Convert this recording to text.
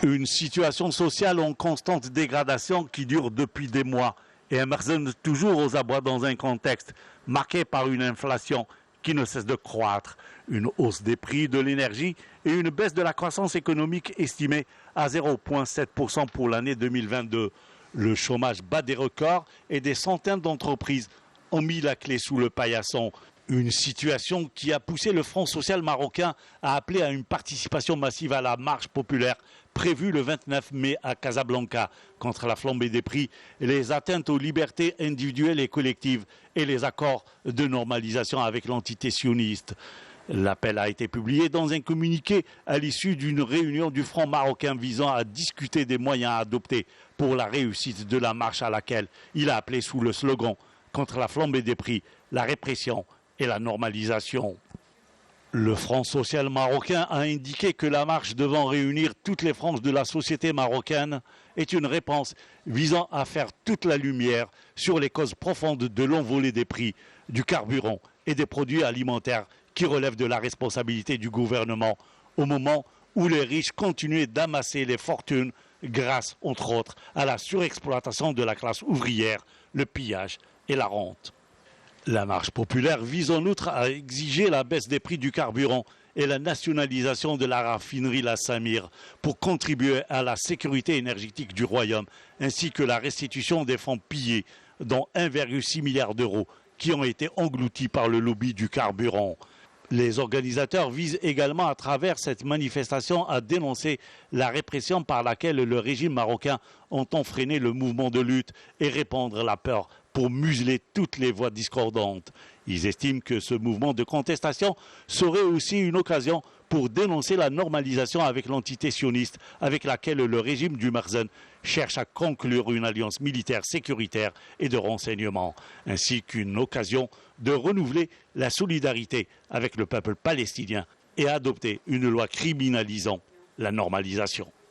Une situation sociale en constante dégradation qui dure depuis des mois et émerge toujours aux abois dans un contexte marqué par une inflation qui ne cesse de croître, une hausse des prix de l'énergie et une baisse de la croissance économique estimée à 0,7% pour l'année 2022. Le chômage bat des records et des centaines d'entreprises ont mis la clé sous le paillasson. Une situation qui a poussé le Front social marocain à appeler à une participation massive à la marche populaire prévue le 29 mai à Casablanca contre la flambée des prix, les atteintes aux libertés individuelles et collectives et les accords de normalisation avec l'entité sioniste. L'appel a été publié dans un communiqué à l'issue d'une réunion du Front marocain visant à discuter des moyens à adopter pour la réussite de la marche à laquelle il a appelé sous le slogan « Contre la flambée des prix, la répression et la normalisation ». Le Front social marocain a indiqué que la marche devant réunir toutes les franges de la société marocaine est une réponse visant à faire toute la lumière sur les causes profondes de l'envolée des prix, du carburant et des produits alimentaires qui relèvent de la responsabilité du gouvernement au moment où les riches continuaient d'amasser les fortunes grâce, entre autres, à la surexploitation de la classe ouvrière, le pillage et la rente. La marche populaire vise en outre à exiger la baisse des prix du carburant et la nationalisation de la raffinerie La Samir pour contribuer à la sécurité énergétique du royaume, ainsi que la restitution des fonds pillés, dont 1,6 milliard d'euros, qui ont été engloutis par le lobby du carburant. Les organisateurs visent également à travers cette manifestation à dénoncer la répression par laquelle le régime marocain entend freiner le mouvement de lutte et répandre la peur pour museler toutes les voix discordantes. Ils estiment que ce mouvement de contestation serait aussi une occasion pour dénoncer la normalisation avec l'entité sioniste avec laquelle le régime du Merzen cherche à conclure une alliance militaire sécuritaire et de renseignement, ainsi qu'une occasion de renouveler la solidarité avec le peuple palestinien et adopter une loi criminalisant la normalisation.